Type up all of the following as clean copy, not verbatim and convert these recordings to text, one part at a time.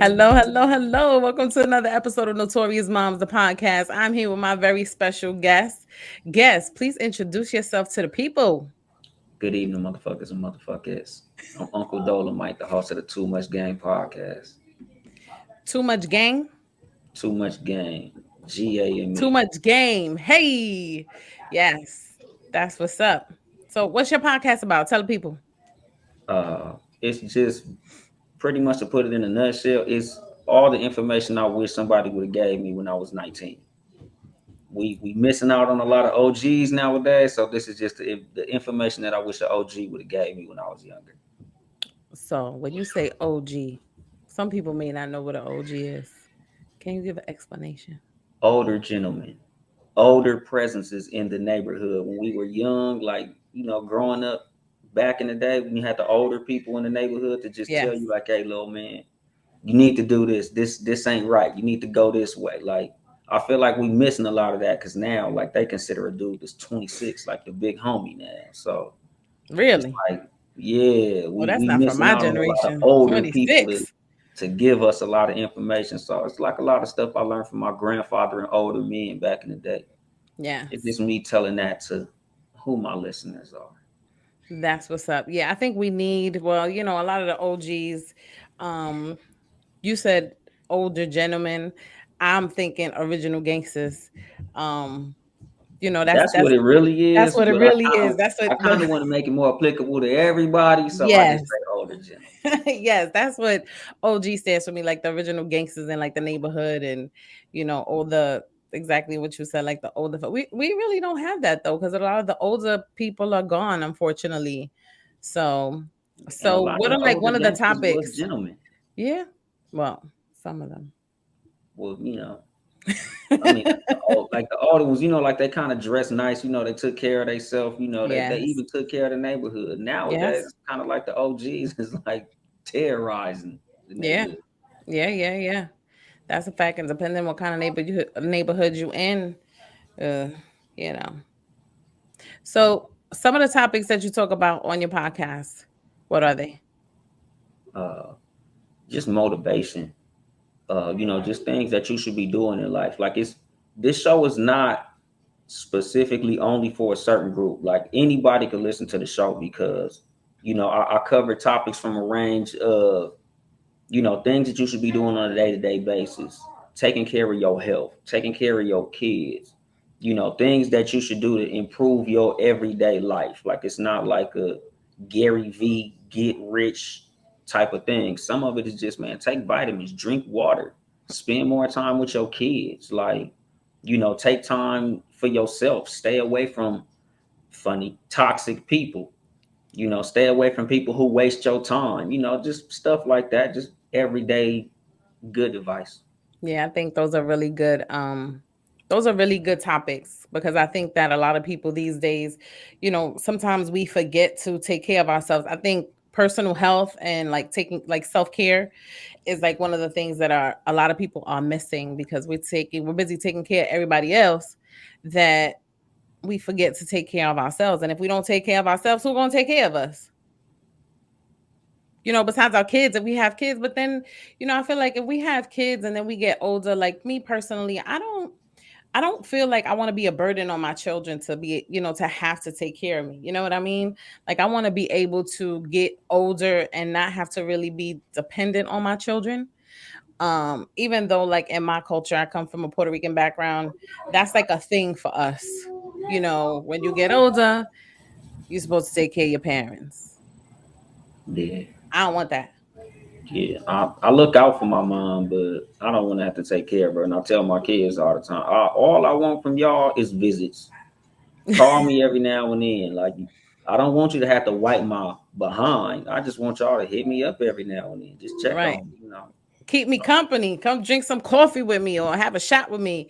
Hello, hello, hello. Welcome to another episode of Notorious Momz, the podcast. I'm here with my very special guest. Guest, please introduce yourself to the people. Good evening, motherfuckers and motherfuckers. I'm Uncle Dolemite, the host of the Too Much Game podcast. Too much gang, Too Much Game, GA and too me. much game. Hey, yes, that's what's up. So, what's your podcast about? Tell the people. It's just pretty much to put it in a nutshell, it's all the information I wish somebody would have gave me when I was 19. We missing out on a lot of OGs nowadays, so this is just the information that I wish an OG would have gave me when I was younger. So, when you say OG, some people may not know what an OG is. Can you give an explanation? Older gentlemen, older presences in the neighborhood when we were young, like growing up back in the day when you had the older people in the neighborhood to just tell Yes. you like, hey, little man, you need to do this. This ain't right. You need to go this way. Like I feel like we missing a lot of that because now like they consider a dude that's 26 like the big homie now. So it's Really? like, yeah, Well, we that's we not from missing my out on a lot of generation. older people 26. to give us a lot of information. So it's like a lot of stuff I learned from my grandfather and older men back in the day. It's Yes. just me telling that to who my listeners are. That's what's up. Yeah, I think we need, well, a lot of the OGs, um, you said older gentlemen. I'm thinking original gangsters. Um, you know, that's That's what that's it really that's is, what it but really is. That's I what kind of want to make it more applicable to everybody, so I just yes. say older gentlemen. Yes, that's what OG stands for me, like the original gangsters in like the neighborhood and all the exactly what you said, like the older we really don't have that though, because a lot of the older people are gone, unfortunately. So And a so lot of what the are like older one of the gangsters was topics? gentlemen. Yeah. Well, some of them. Well, I mean, like the older ones, like they kind of dress nice. They took care of themselves. They Yes. even took care of the neighborhood. Nowadays, Yes. it's kind of like the OGs is like terrorizing the Yeah. neighborhood. Yeah, yeah, yeah. That's a fact. And depending what kind of neighborhood you in, uh, you know. So some of the topics that you talk about on your podcast, what are they? Uh, just motivation. Just things that you should be doing in life. Like this show is not specifically only for a certain group. Like anybody could listen to the show because I cover topics from a range of things that you should be doing on a day-to-day basis, taking care of your health, taking care of your kids, things that you should do to improve your everyday life. Like it's not like a Gary V get rich type of thing. Some of it is just, man, take vitamins, drink water, spend more time with your kids, like take time for yourself, stay away from funny toxic people, stay away from people who waste your time, just stuff like that, just everyday good advice. Yeah, I think those are really good topics because I think that a lot of people these days, sometimes we forget to take care of ourselves. I think personal health and like taking like self-care is like one of the things that are a lot of people are missing because we're busy taking care of everybody else that we forget to take care of ourselves. And if we don't take care of ourselves, who's going to take care of us? Besides our kids, if we have kids. But then, I feel like if we have kids and then we get older, like me personally, I don't feel like I want to be a burden on my children to be, to have to take care of me. You know what I mean? Like I want to be able to get older and not have to really be dependent on my children. Even though like in my culture, I come from a Puerto Rican background, that's like a thing for us. When you get older, you're supposed to take care of your parents. Yeah, I don't want that. yeah. I look out for my mom, but I don't want to have to take care of her. And I tell my kids all the time, all I want from y'all is visits. Call me every now and then. Like I don't want you to have to wipe my behind. I just want y'all to hit me up every now and then. Just check Right. on me. Keep me company. Come drink some coffee with me or have a shot with me.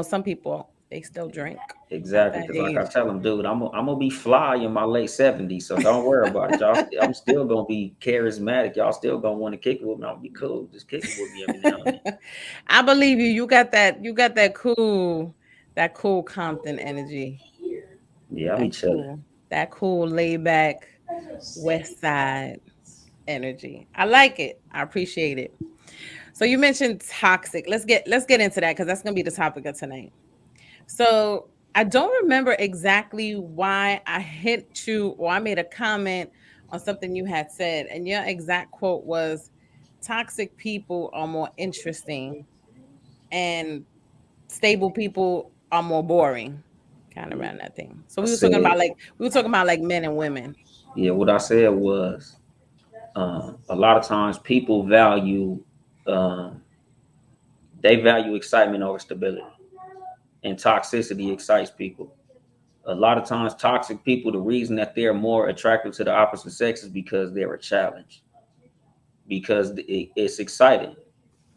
Some people they still drink at Exactly, that because like I age. tell them, dude, I'm gonna be fly in my late 70s, so don't worry about it, y'all. I'm still gonna be charismatic. Y'all still gonna want to kick it with me. I'll be cool. Just kick it with me every now and then. I believe you. You got that. You got that cool Compton energy. Yeah, I be That chilling. cool, that cool laid back West Side energy. I like it. I appreciate it. So you mentioned toxic. Let's get into that because that's gonna be the topic of tonight. So I don't remember exactly why I hit you or I made a comment on something you had said, and your exact quote was, "Toxic people are more interesting, and stable people are more boring." Kind of Yeah, around that thing. So I we were talking about said, like men and women. yeah, what I said was a lot of times people um, they value excitement over stability, and toxicity excites people. A lot of times, toxic people, the reason that they're more attractive to the opposite sex is because they're a challenge, because it's exciting.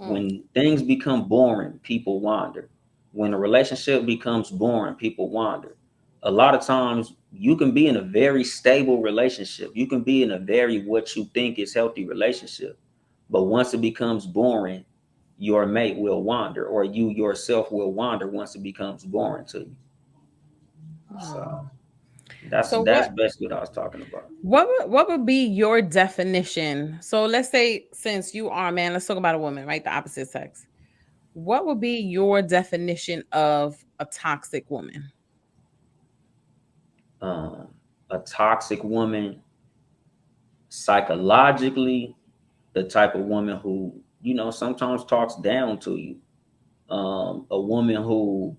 Mm, When things become boring, people wander. When a relationship becomes boring, people wander. A lot of times, you can be in a very stable relationship. You can be in a very what you think is healthy relationship. But once it becomes boring, your mate will wander, or you yourself will wander once it becomes boring to you. mm. So that's So that's basically what I was talking about. what would be your definition? So let's say since you are a man, let's talk about a woman, right? The opposite sex. What would be your definition of a toxic woman? Um, a toxic woman, psychologically, the type of woman who sometimes talks down to you. A woman who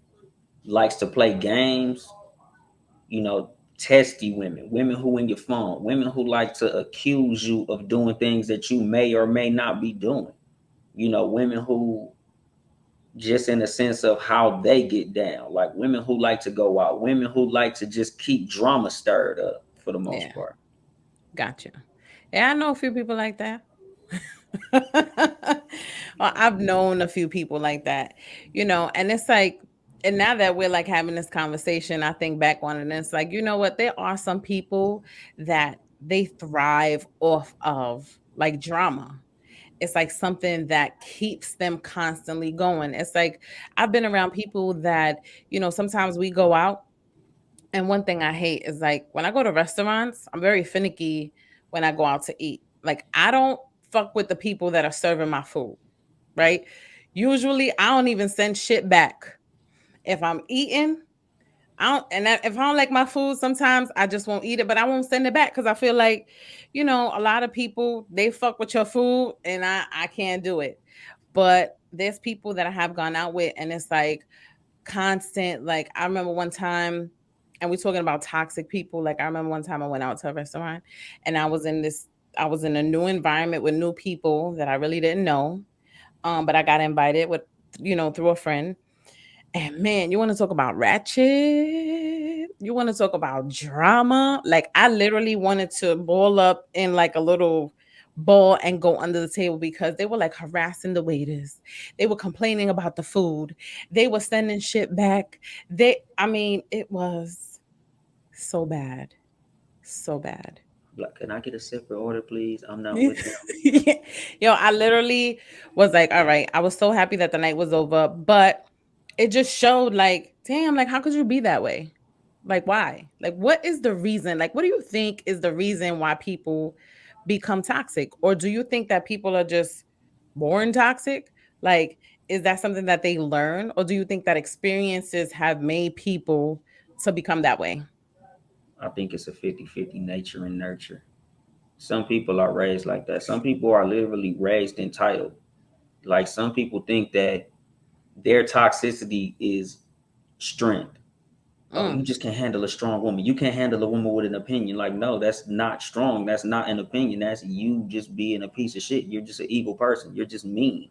likes to play games, testy women, women who in your phone, women who like to accuse you of doing things that you may or may not be doing. Women who just in the sense of how they get down, like women who like to go out, women who like to just keep drama stirred up for the most Yeah, part. gotcha. Yeah, I know a few people like that. Well, I've known a few people like that, and it's like, and now that we're like having this conversation, I think back on it, and it's like, you know what? There are some people that they thrive off of like drama. It's like something that keeps them constantly going. It's like I've been around people that, sometimes we go out, and one thing I hate is like when I go to restaurants, I'm very finicky when I go out to eat. Like I don't fuck with the people that are serving my food, right? Usually I don't even send shit back. If I'm eating, I don't, and if I don't like my food, sometimes I just won't eat it, but I won't send it back because I feel like, a lot of people they fuck with your food, and I can't do it. But there's people that I have gone out with, and it's like constant. Like I remember one time, and we're talking about toxic people. Like I remember one time I went out to a restaurant, and I was in a new environment with new people that I really didn't know. But I got invited with, through a friend, and man, you want to talk about ratchet? You want to talk about drama? Like I literally wanted to ball up in like a little ball and go under the table because they were like harassing the waiters. They were complaining about the food. They were sending shit back. I mean, it was so bad. So bad. Like, can I get a separate order, please? I'm not with this. Yo, I literally was like, all right. I was so happy that the night was over, but it just showed like, damn, like how could you be that way? Like why? Like what is the reason? Like what do you think is the reason why people become toxic? Or do you think that people are just born toxic? Like is that something that they learn, or do you think that experiences have made people to become that way? I think it's a 50-50 nature and nurture. Some people are raised like that. Some people are literally raised entitled. Like some people think that their toxicity is strength. Oh, you Mm, just can't handle a strong woman. You can't handle a woman with an opinion. Like, no, that's not strong. That's not an opinion. That's you just being a piece of shit. You're just an evil person. You're just mean.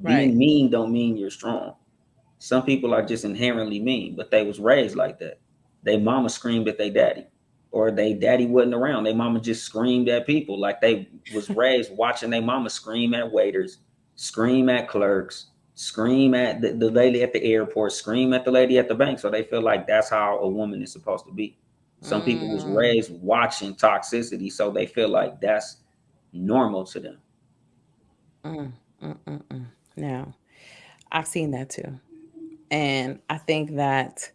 right. Being mean don't mean you're strong. Some people are just inherently mean, but they was raised like that. They mama screamed at their daddy, or they daddy wasn't around. They mama just screamed at people. Like they was raised watching their mama scream at waiters, scream at clerks, scream at the lady at the airport, scream at the lady at the bank. So they feel like that's how a woman is supposed to be. Some people was Mm, raised watching toxicity, so they feel like that's normal to them. mm, mm. Now, I've seen that too. And I think that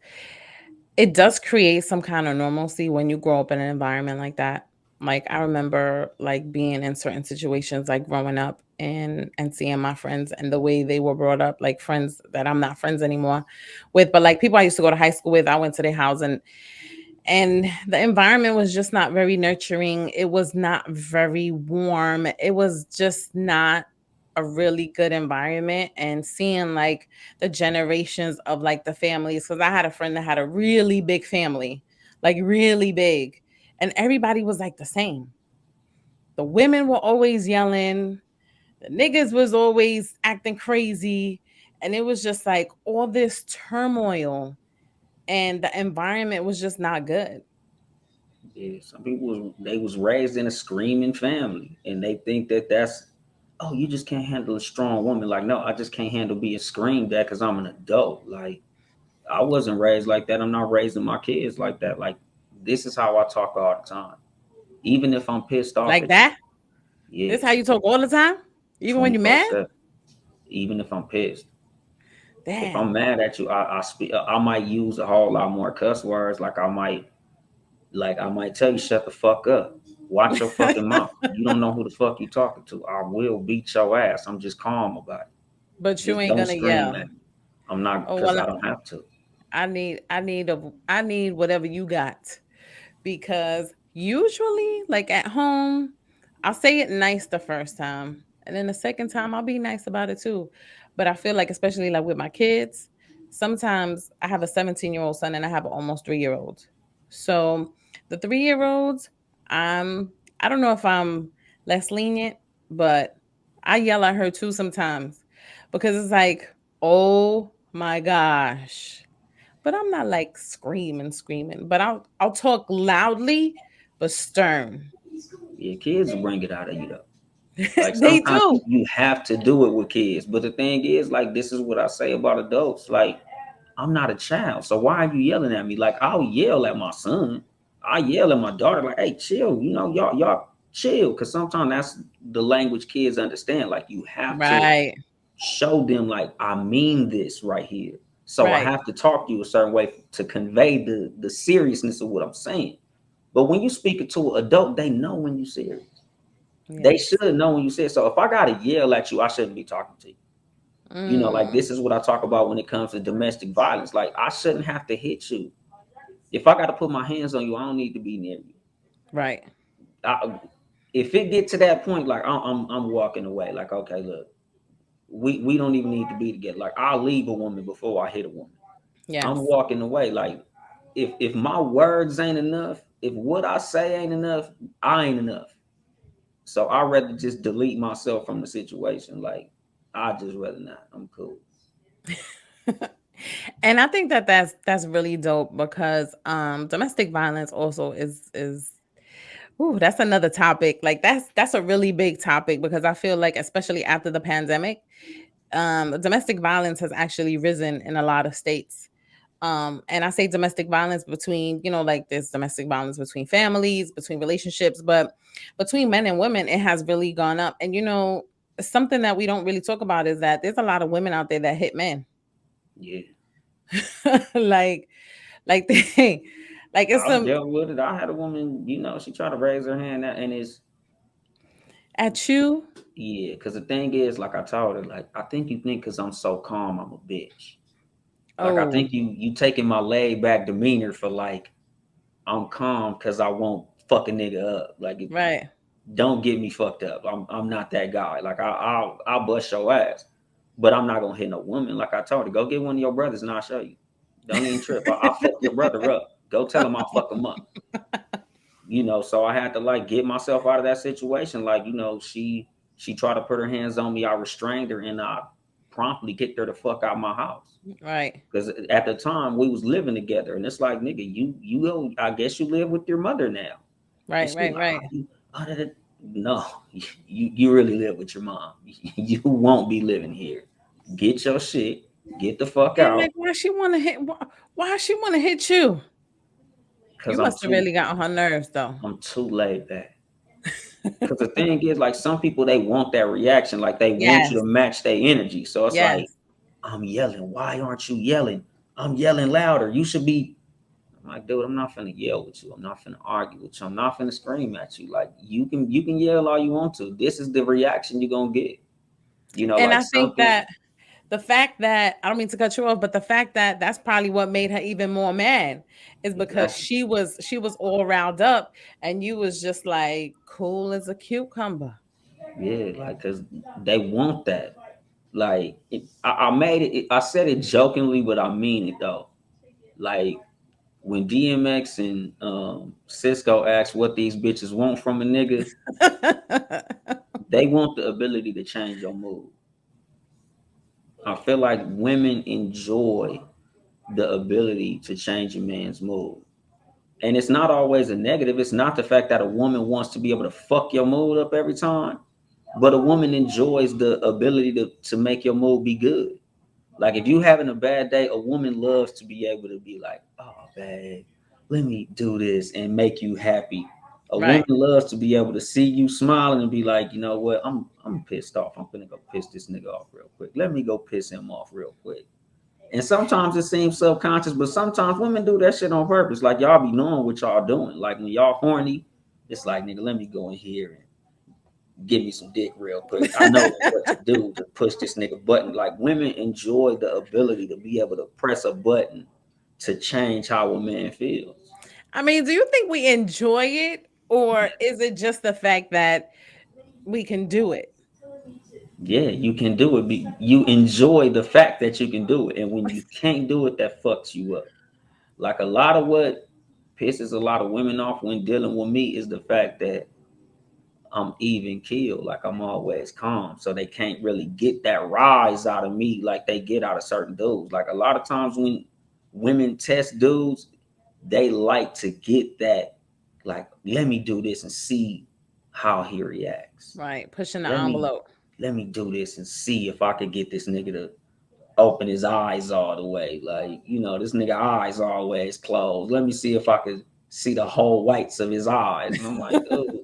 it does create some kind of normalcy when you grow up in an environment like that. Like I remember like being in certain situations like growing up and seeing my friends and the way they were brought up, like friends that I'm not friends anymore with, but like people I used to go to high school with, I went to their house and the environment was just not very nurturing. It was not very warm. It was just not a really good environment. And seeing like the generations of like the families, because I had a friend that had a really big family, like really big, and everybody was like the same. The women were always yelling, the niggas was always acting crazy, and it was just like all this turmoil, and the environment was just not good. Yeah, some people they was raised in a screaming family, and they think that that's, oh, you just can't handle a strong woman. Like, no, I just can't handle being screamed at because I'm an adult. Like, I wasn't raised like that. I'm not raising my kids like that. Like, this is how I talk all the time, even if I'm pissed off Like at you. that. Yeah, This how you talk all the time, even when you're mad. 24/7. Even if I'm pissed, if I'm Damn. mad at you, I speak. I might use a whole lot more cuss words. Like I might tell you, shut the fuck up. Watch your fucking mouth. You don't know who the fuck you talking to. I will beat your ass. I'm just calm about it. But you Just ain't don't gonna scream yell. at me. I'm not Oh because well, I don't have to. I need whatever you got, because usually like at home I'll say it nice the first time, and then the second time I'll be nice about it too. But I feel like especially like with my kids, sometimes I have a 17-year-old son and I have an almost 3-year-old. So the 3-year-olds, I'm I don't know if I'm less lenient, but I yell at her too sometimes because it's like, oh my gosh. But I'm not like screaming, but I'll talk loudly but stern. Yeah, kids will bring it out of you though. Like They sometimes do. you have to do it with kids. But the thing is, like, this is what I say about adults. Like, I'm not a child. So why are you yelling at me? Like, I'll yell at my son. I yell at my daughter, like, hey, chill. Y'all chill. Cause sometimes that's the language kids understand. Like, you have to Right. show them, like, I mean this right here. So I Right. have to talk to you a certain way to convey the seriousness of what I'm saying. But when you speak it to an adult, they know when you're serious. They Yes. should know when you say it. So if I gotta yell at you, I shouldn't be talking to you. Like, Mm, this is what I talk about when it comes to domestic violence. Like, I shouldn't have to hit you. If I got to put my hands on you, I don't need to be near you. right. I, if it get to that point, like, I'm walking away. Like, okay, look, we don't even need to be together. Like, I'll leave a woman before I hit a woman. I'm Yes. walking away. Like, if my words ain't enough, if what I say ain't enough, I ain't enough. So I'd rather just delete myself from the situation. Like, I just rather not. I'm cool. And I think that that's really dope because domestic violence also is ooh, that's another topic. Like that's a really big topic because I feel like especially after the pandemic, domestic violence has actually risen in a lot of states. And I say domestic violence between, like there's domestic violence between families, between relationships, but between men and women, it has really gone up. And something that we don't really talk about is that there's a lot of women out there that hit men. Yeah. like like they like it's I've some dealt with it. I had a woman, she tried to raise her hand, and it's, at you. yeah, because the thing is, like I told her, like, I think you think because I'm so calm, I'm a bitch. Like, I Oh, think you taking my laid back demeanor for, like, I'm calm because I won't fuck a nigga up. Like, right, don't get me fucked up. I'm not that guy. Like, I'll bust your ass, but I'm not gonna hit no woman. Like I told her, go get one of your brothers and I'll show you. Don't even trip. I'll fuck your brother up. Go tell him I'll fuck him up. So I had to, like, get myself out of that situation. Like, she tried to put her hands on me. I restrained her and I promptly kicked her the fuck out of my house. right, Because at the time we was living together, and it's like, nigga, I guess you live with your mother now. And right, she was right, like, right. no, you really live with your mom. You won't be living here. Get your shit. Get the fuck Yeah, like out. why she want to hit? Why she want to hit you? Cause You I'm must have too really got on her nerves, though. I'm too laid back. Because the thing is, like, some people, they want that reaction, like they want you Yes, to match their energy. So it's like, yes. I'm yelling. Why aren't you yelling? I'm yelling louder. You should be. I'm like, dude, I'm not finna yell with you. I'm not finna argue with you. I'm not finna scream at you. Like you can yell all you want to. This is the reaction you're gonna get. And Like I think something that the fact that I don't mean to cut you off, but the fact that that's probably what made her even more mad is because exactly. she was all riled up and you was just like cool as a cucumber. Yeah, like cause they want that. Like I made I said it jokingly, but I mean it though. Like when DMX and Cisco asked what these bitches want from a nigga, they want the ability to change your mood. I feel like women enjoy the ability to change a man's mood. And it's not always a negative. It's not the fact that a woman wants to be able to fuck your mood up every time, but a woman enjoys the ability to make your mood be good. Like if you having a bad day, a woman loves to be able to be like, "Oh, babe, let me do this and make you happy." A woman Right. loves to be able to see you smiling and be like, "You know what? I'm pissed off. I'm gonna go piss this nigga off real quick. Let me go piss him off real quick." And sometimes it seems subconscious, but sometimes women do that shit on purpose. Like y'all be knowing what y'all doing. Like when y'all horny, it's like, nigga, let me go in here and give me some dick real quick. I know what to do to push this nigga button. Like women enjoy the ability to be able to press a button to change how a man feels. I mean, do you think we enjoy it or is it just the fact that we can do it? Yeah, you can do it. You enjoy the fact that you can do it. And when you can't do it, that fucks you up. Like a lot of what pisses a lot of women off when dealing with me is the fact that I'm even keeled, like I'm always calm. So they can't really get that rise out of me like they get out of certain dudes. Like a lot of times when women test dudes, they like to get that, like, let me do this and see how he reacts. Right. Pushing the Let me envelope. let me do this and see if I could get this nigga to open his eyes all the way. Like, this nigga eyes always closed. Let me see if I could see the whole whites of his eyes. And I'm like, dude,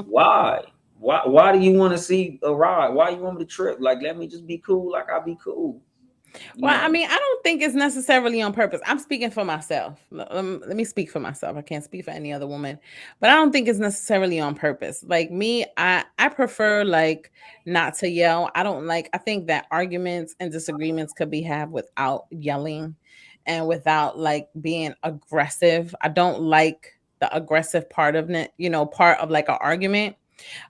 why? Why do you want to see a ride? Why you want me to trip? Like, let me just be cool like I be cool. You Well, I know. mean, I don't think it's necessarily on purpose. I'm speaking for myself. Let me speak for myself. I can't speak for any other woman, but I don't think it's necessarily on purpose. Like me, I prefer like not to yell. I don't like. I think that arguments and disagreements could be had without yelling, and without like being aggressive. I don't like the aggressive part of it. Part of like an argument.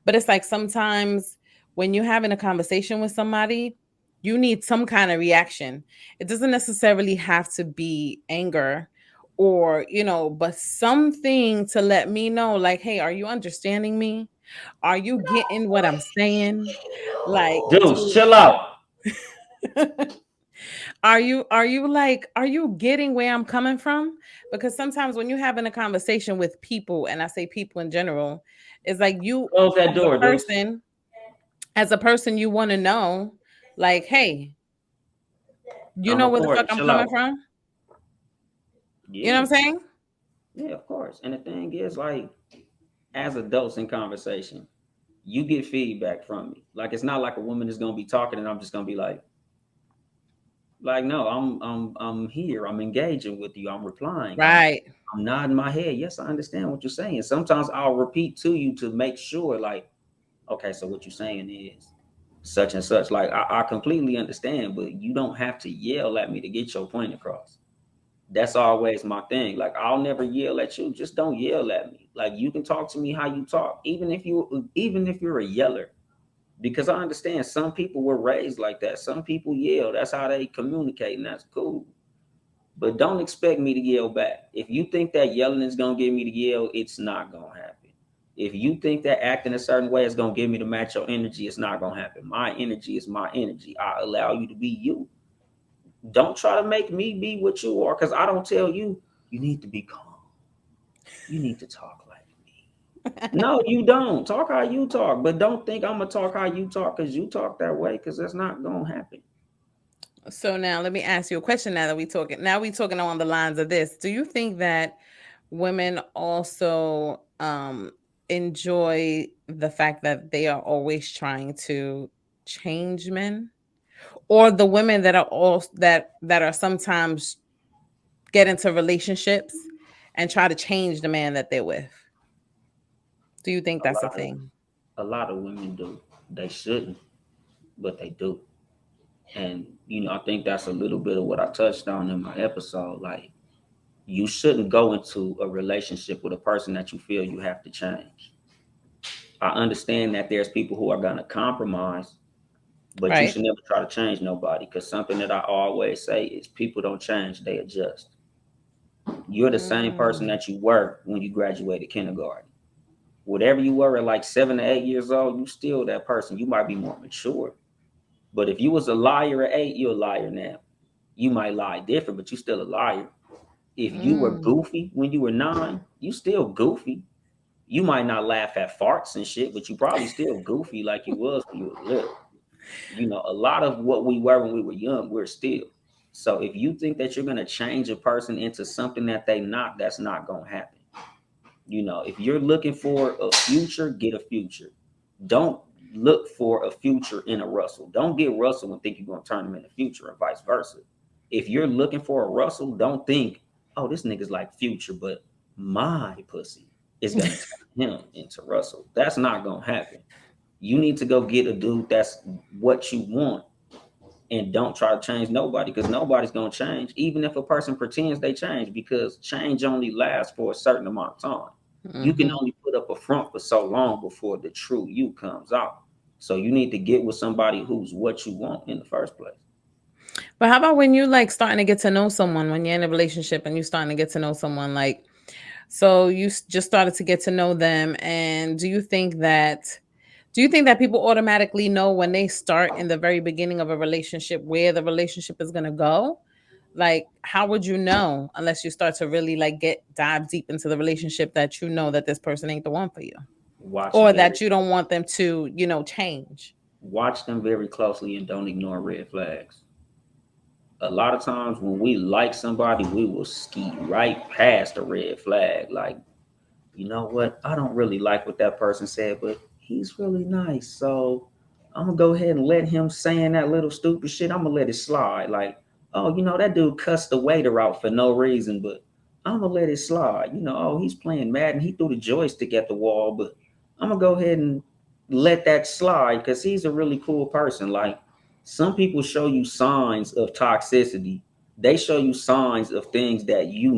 But it's like sometimes when you're having a conversation with somebody, you need some kind of reaction. It doesn't necessarily have to be anger but something to let me know, like, hey, are you understanding me? Are you getting what I'm saying? Like, Dudes, chill out. are you getting where I'm coming from? Because sometimes when you're having a conversation with people, and I say people in general, it's like you Close that as a door, dudes. person as a person, you want to know, like, hey, you I'm know where the fuck recording. I'm Chill coming out. from? You know Yeah, what I'm saying? yeah, of course. And the thing is, like, as adults in conversation, you get feedback from me. Like, it's not like a woman is gonna be talking and I'm just gonna be like, no, I'm here. I'm engaging with you. I'm replying. Right. I'm nodding my head. Yes, I understand what you're saying. Sometimes I'll repeat to you to make sure, like, okay, so what you're saying is such and such. Like, I completely understand, but you don't have to yell at me to get your point across. That's always my thing. Like, I'll never yell at you. Just don't yell at me. Like, you can talk to me how you talk, even if you're a yeller, because I understand some people were raised like that. Some people yell. That's how they communicate, and that's cool. But don't expect me to yell back. If you think that yelling is gonna get me to yell, it's not gonna happen. If you think that acting a certain way is gonna get me to match your energy, it's not gonna happen. My energy is my energy. I allow you to be you. Don't try to make me be what you are, because I don't tell you you need to be calm. You need to talk like me. No, you don't. Talk how you talk, but don't think I'm gonna talk how you talk because you talk that way, because that's not gonna happen. So now let me ask you a question. Now we talking on the lines of this. Do you think that women also enjoy the fact that they are always trying to change men, or the women that are sometimes get into relationships and try to change the man that they're with? Do you think A that's a lot of thing? a lot of women do. They shouldn't, but they do. And I think that's a little bit of what I touched on in my episode. Like, you shouldn't go into a relationship with a person that you feel you have to change. I understand that there's people who are gonna compromise, but you Right. should never try to change nobody. Because something that I always say is people don't change, they adjust. You're the same person Mm, that you were when you graduated kindergarten. Whatever you were at like 7 to 8 years old, you still that person. You might be more mature. But if you was a liar at 8, you're a liar now. You might lie different, but you still a liar. If you were mm. goofy when you were 9, you still goofy. You might not laugh at farts and shit, but you probably still goofy like you was when you were little. A lot of what we were when we were young, we're still. So if you think that you're gonna change a person into something that they not, that's not gonna happen. If you're looking for a future, get a future. Don't look for a future in a Russell. Don't get Russell and think you're gonna turn him in the future, and vice versa. If you're looking for a Russell, don't think, oh, this nigga's like Future, but my pussy is gonna turn him into Russell. That's not gonna happen. You need to go get a dude that's what you want, and don't try to change nobody, because nobody's gonna change, even if a person pretends they change, because change only lasts for a certain amount of time. You can Hmm. only put up a front for so long before the true you comes out. So you need to get with somebody who's what you want in the first place. But how about when you like starting to get to know someone, when you're in a relationship and you starting to get to know someone, like, so you just started to get to know them, and do you think that people automatically know when they start in the very beginning of a relationship where the relationship is going to go? Like, how would you know unless you start to really like get dive deep into the relationship that you know that this person ain't the one for you, Watch or very that you don't want them to, change? Watch them very closely and don't ignore red flags. A lot of times when we like somebody, we will ski right past a red flag. Like, you know what? I don't really like what that person said, but he's really nice. So I'm gonna go ahead and let him saying that little stupid shit. I'm gonna let it slide. Like, oh, that dude cussed the waiter out for no reason, but I'm gonna let it slide. Oh, he's playing Madden. He threw the joystick at the wall, but I'm gonna go ahead and let that slide because he's a really cool person. Like, some people show you signs of toxicity. They show you signs of things that you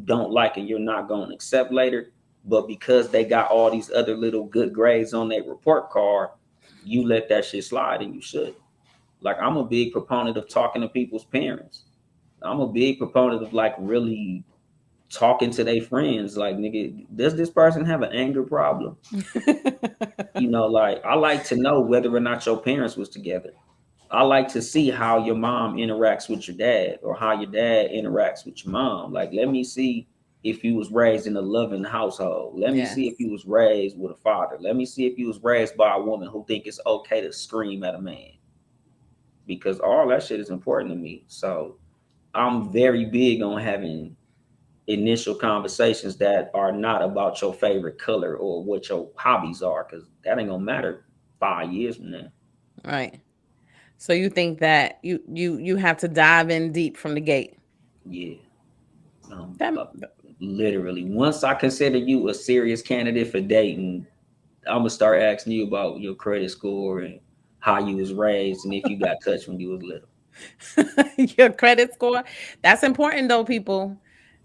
don't like and you're not going to accept later, but because they got all these other little good grades on their report card, you let that shit slide, and you should. Like, I'm a big proponent of talking to people's parents. I'm a big proponent of like really talking to their friends. Like, nigga, does this person have an anger problem? Like, I like to know whether or not your parents was together. I like to see how your mom interacts with your dad, or how your dad interacts with your mom. Like, let me see if you was raised in a loving household. Let me see if Yes. you was raised with a father. Let me see if you was raised by a woman who think it's okay to scream at a man, because all that shit is important to me. So I'm very big on having initial conversations that are not about your favorite color or what your hobbies are, because that ain't gonna matter 5 years from now. Right. So you think that you have to dive in deep from the gate. Yeah. Um, That uh, Literally, once I consider you a serious candidate for dating, I'm gonna start asking you about your credit score and how you was raised and if you got touched when you was little. your credit score. That's important though, people.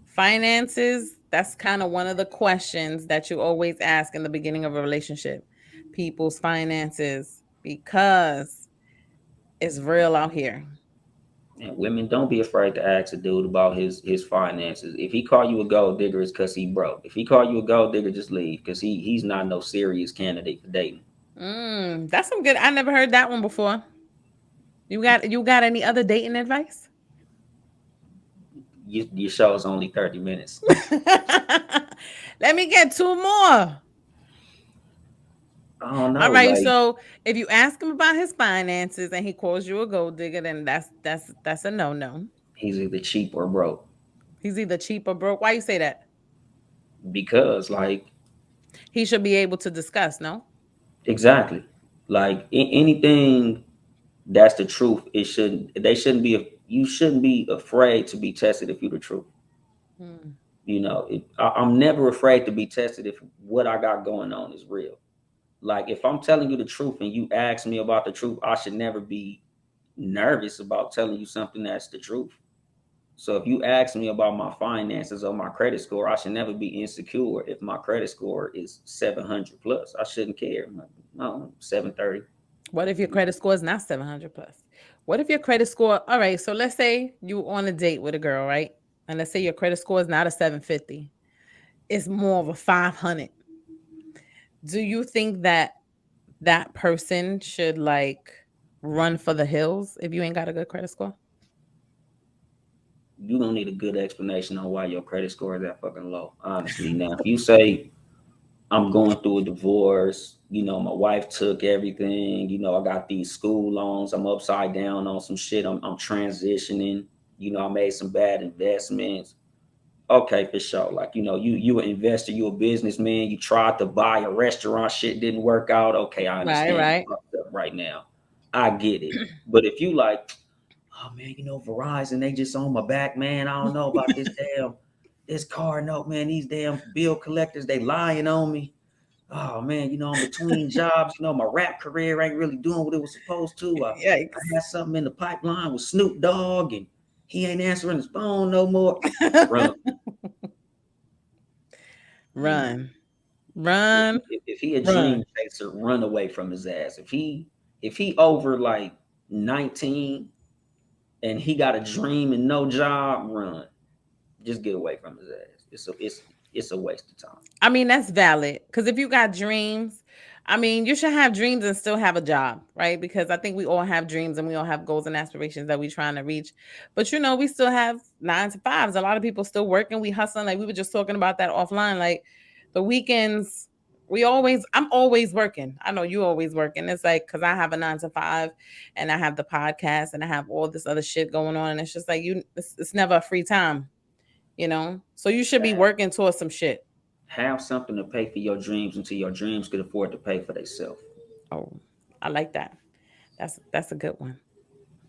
Finances, that's kind of one of the questions that you always ask in the beginning of a relationship. People's finances, because it's real out here. And women, don't be afraid to ask a dude about his finances. If he call you a gold digger, it's because he broke. If he call you a gold digger, just leave, because he's not no serious candidate for dating. That's some good. I never heard that one before. You got any other dating advice? Your show is only 30 minutes. Let me get two more. I don't All know, right. like, So if you ask him about his finances and he calls you a gold digger, then that's a no no. he's either cheap or broke. He's either cheap or broke. Why you say that? Because, like, He should be able to discuss. No. exactly, like, anything that's the truth, you shouldn't be afraid to be tested if you're the truth. Hmm. I'm never afraid to be tested if what I got going on is real. Like if I'm telling you the truth and you ask me about the truth, I should never be nervous about telling you something that's the truth. So if you ask me about my finances or my credit score, I should never be insecure if my credit score is 700 plus. I shouldn't care. No, 730. What if your credit score is not 700 plus? What if your credit score, all right, so let's say you on a date with a girl, right? And let's say your credit score is not a 750. It's more of a 500. Do you think that that person should like run for the hills if you ain't got a good credit score? You don't need a good explanation on why your credit score is that fucking low. Honestly, now if you say I'm going through a divorce, my wife took everything, I got these school loans, I'm upside down on some shit, I'm transitioning, I made some bad investments. Okay, for sure. Like, you an investor, you a businessman, you tried to buy a restaurant, shit didn't work out. Okay, I Right, understand you right. fucked up right now. I get it. But if you like, oh man, Verizon, they just on my back, man. I don't know about this car note, man. These damn bill collectors, they lying on me. Oh man, I'm between jobs. My rap career ain't really doing what it was supposed to. I Yikes. had something in the pipeline with Snoop Dogg, and he ain't answering his phone no more. Run. You know, Run, run, if he a run. dream chaser, run away from his ass. If he over like 19 and he got a dream and no job, run. Just get away from his ass. It's a waste of time. I mean, that's valid. Because if you got dreams, I mean, you should have dreams and still have a job, right? Because I think we all have dreams and we all have goals and aspirations that we're trying to reach. But we still have 9 to 5s. A lot of people still working. We hustling. Like we were just talking about that offline. Like the weekends, I'm always working. I know you always working. It's like, because I have a 9 to 5 and I have the podcast and I have all this other shit going on. And it's just like, it's never a free time. So you should be working towards some shit. Have something to pay for your dreams until your dreams could afford to pay for themselves. Oh, I like that. That's a good one.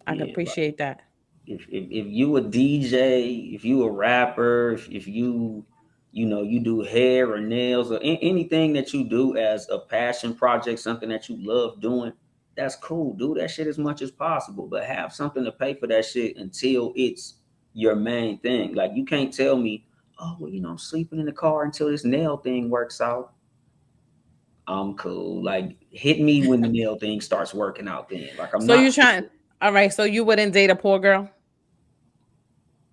I can Yeah, like appreciate that. if you a DJ, if you a rapper, if you do hair or nails or anything that you do as a passion project, something that you love doing, that's cool. Do that shit as much as possible, but have something to pay for that shit until it's your main thing. Like you can't tell me, oh well, I'm sleeping in the car until this nail thing works out. I'm cool. Like hit me when the nail thing starts working out. Then like I'm So you not. trying? All right. So you wouldn't date a poor girl?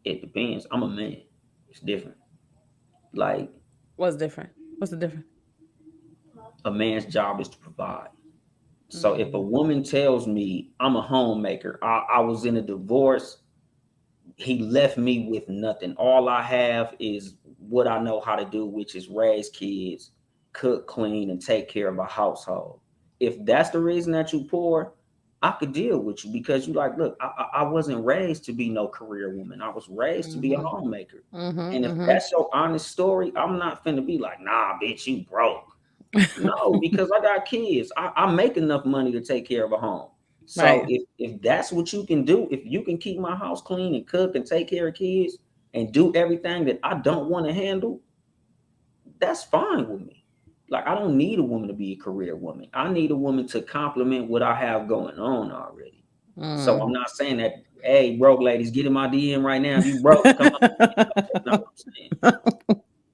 It depends. I'm a man. It's different. Like What's different? What's the difference? a man's job is to provide. So if a Mm. woman tells me I'm a homemaker, I was in a divorce, he left me with nothing. All I have is what I know how to do, which is raise kids, cook, clean, and take care of a household. If that's the reason that you poor, I could deal with you because you like, look, I wasn't raised to be no career woman. I was raised to be a Mhm. homemaker. Mhm. And if Mhm. that's your honest story, I'm not finna be like, nah, bitch, you broke. No, because I got kids. I make enough money to take care of a home. So Right. if that's what you can do, if you can keep my house clean and cook and take care of kids and do everything that I don't want to handle, that's fine with me. Like I don't need a woman to be a career woman. I need a woman to complement what I have going on already. So I'm Mm. not saying that, hey, broke ladies, get in my DM right now. If you broke, come on. That's not what I'm saying.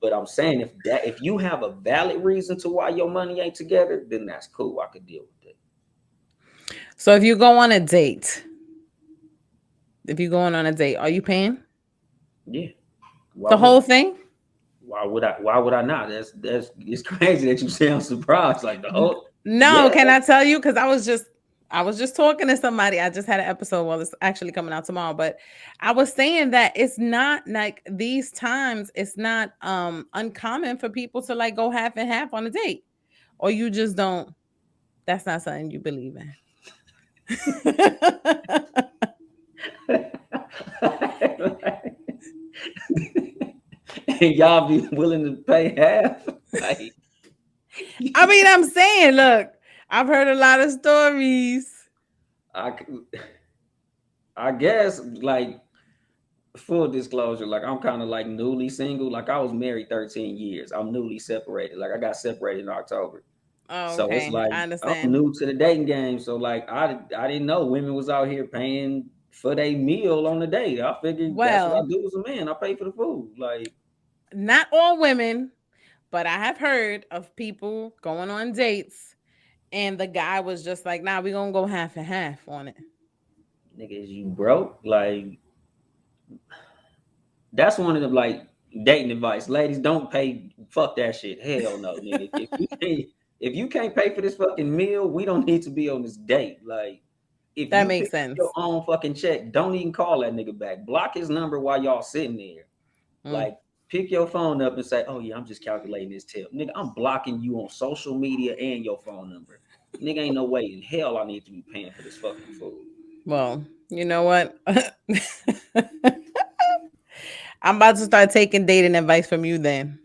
But I'm saying if you have a valid reason to why your money ain't together, then that's cool. I could deal with it. So if you go on a date, if you're going on a date, are you paying Yeah. Why the wouldn't whole I? thing? Why would I not? That's it's crazy that you sound surprised. Like the whole No, yeah. can I tell you? Because I was just talking to somebody. I just had an episode. Well, it's actually coming out tomorrow, but I was saying that it's not like these times. It's not uncommon for people to like go half and half on a date, or you just don't. That's not something you believe in. And y'all be willing to pay half. Like I mean, I'm saying, look, I've heard a lot of stories. I, I guess like full disclosure, like I'm kind of like newly single. Like I was married 13 years. I'm newly separated. Like I got separated in October. Oh, So it's okay. like I I'm understand. new to the dating game. So like I didn't know women was out here paying for their meal on the date. I figured that's what I Well, do as a man. I pay for the food. Like not all women, but I have heard of people going on dates and the guy was just like, nah, we're gonna go half and half on it. nigga, is you broke? Like that's one of the like dating advice. Ladies, don't pay. Fuck that shit. Hell no, nigga. If you can't pay for this fucking meal, we don't need to be on this date. Like if That you makes pick up your sense. own fucking check, don't even call that nigga back. Block his number while y'all sitting there. Mm. Like pick your phone up and say, "Oh yeah, I'm just calculating this tip, nigga. I'm blocking you on social media and your phone number, nigga. Ain't no way in hell I need to be paying for this fucking food." Well, you know what? I'm about to start taking dating advice from you then.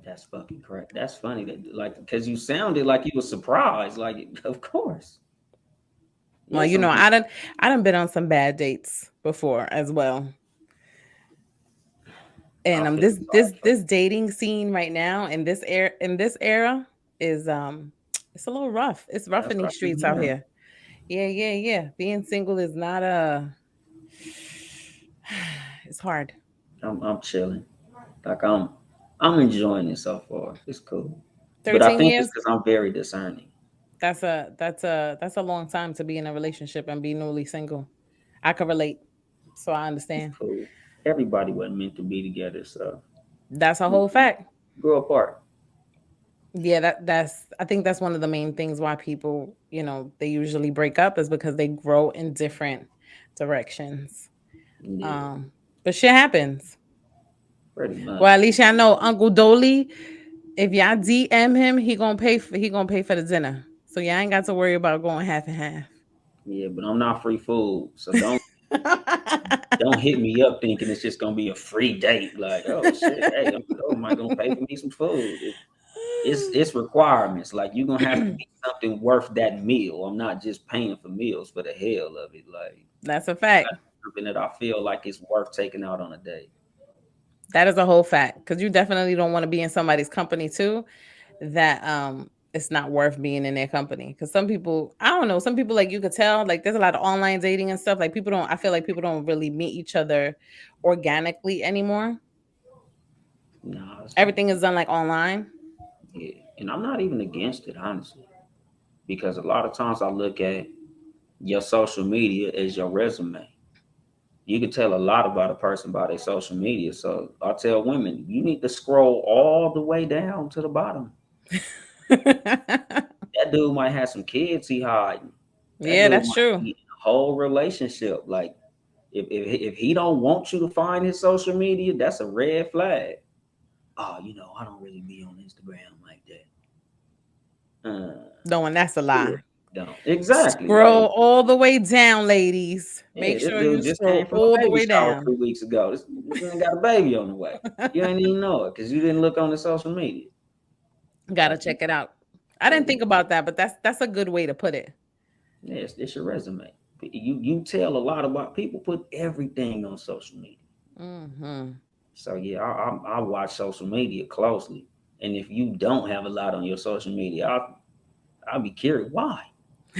That's fucking correct. That's funny that like because you sounded like you was surprised. Like, of course, Well, yeah. Some people. I done been on some bad dates before as well. I And feel this sorry for this dating scene right now in this era is it's a little rough. It's you. rough That's in what these I've been streets out hearing. here. Yeah, yeah, yeah. Being single is not a it's hard. I'm chilling. Like I'm enjoying it so far. It's cool, but I 13 think it's years, because I'm very discerning. that's a long time to be in a relationship and be newly single. I can relate. So I It's understand. cool. Everybody wasn't meant to be together, so That's a we whole fact. grow apart. Yeah, that's I think that's one of the main things why people, they usually break up is because they grow in different directions. Yeah, Um, but shit happens. pretty Well, at much. least y'all know Uncle Dolly, if y'all DM him, he gonna pay for the dinner. So y'all ain't got to worry about going half and half. Yeah, but I'm not free food, so don't hit me up thinking it's just gonna be a free date. Like, oh shit, hey, Uncle Dolemite gonna pay for me some food. It's requirements. Like you're gonna have to be something worth that meal. I'm not just paying for meals for the hell of it. Like That's a it's fact. gotta be something that I feel like it's worth taking out on a date. That is a whole fact because you definitely don't want to be in somebody's company too. That it's not worth being in their company because some people, I don't know, some people like you could tell like there's a lot of online dating and stuff. Like people don't, I feel like people don't really meet each other organically anymore. Nah, it's fine. Everything is done like online. Yeah, and I'm not even against it honestly, because a lot of times I look at your social media as your resume. You can tell a lot about a person by their social media. So I tell women, you need to scroll all the way down to the bottom. That dude might have some kids he hiding. That Yeah, dude that's might true. be in a whole relationship. Like if he don't want you to find his social media, that's a red flag. Oh, I don't really be on Instagram like that. Knowing that's a Yeah, lie. don't exactly Scroll like all the way down, ladies. yeah. Make This sure you dude just came scroll from all a the baby way shower down. 2 weeks ago. This man got a baby on the way. You ain't even know it because you didn't look on the social media. Gotta Like check it out. I yeah, didn't think about that, but that's a good way to put it. yeah, it's your resume. You tell a lot about people. Put everything on social media. Hmm. So yeah, I watch social media closely, and if you don't have a lot on your social media, I'll be curious why.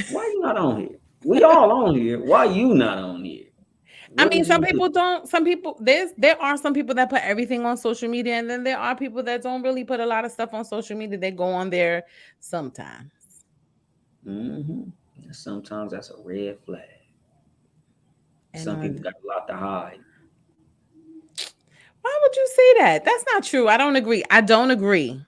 Why you not on here? We all on here. Why you not on here? I What mean, did some you do? people don't. Some people there are some people that put everything on social media, and then there are people that don't really put a lot of stuff on social media. They go on there sometimes. Hmm. Sometimes that's a red flag. And Some people on got a lot to hide. why would you say that? That's not true. I don't agree. I don't agree.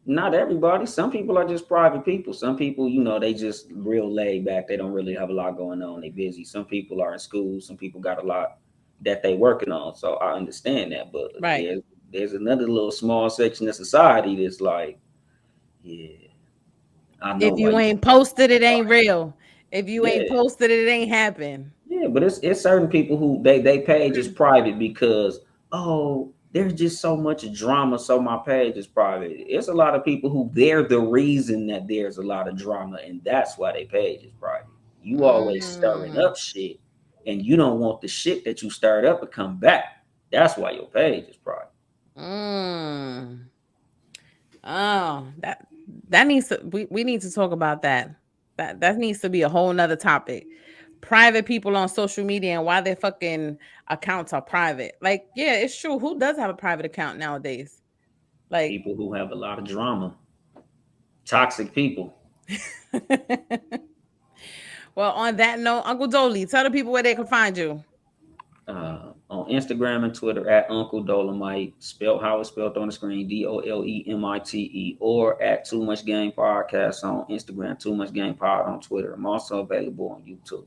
Not everybody. Some people are just private people. Some people, they just real laid back. They don't really have a lot going on. They busy. Some people are in school. Some people got a lot that they working on. So I understand that. But Right. there's another little small section of society that's like, yeah, I know If why you you ain't don't post posted, it that. ain't real. If you ain't Yeah, posted, it ain't happen. yeah. But it's certain people who they page is private because there's just so much drama, so my page is private. It's a lot of people who they're the reason that there's a lot of drama, and that's why they page is private. You always stirring Mm. up shit. and you don't want the shit that you stirred up to come back. That's why your page is private. Mm. Oh, that needs to we need to talk about that. That needs to be a whole nother topic. Private people on social media and why their fucking accounts are private. Like, yeah, it's true. Who does have a private account nowadays? Like, People who have a lot of drama, toxic people. well, on that note, Uncle Dolly, tell the people where they can find you. On Instagram and Twitter at Uncle Dolemite, spelled how it's spelled on the screen, Dolemite, or at Too Much Game Podcast on Instagram, Too Much Game Pod on Twitter. I'm also available on YouTube.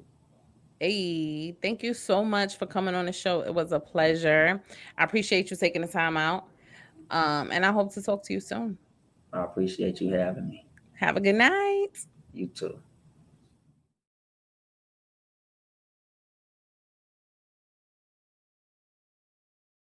Hey, thank you so much for coming on the show. It was a pleasure. I appreciate you taking the time out. And I hope to talk to you soon. I appreciate you having me. Have a good night. You too.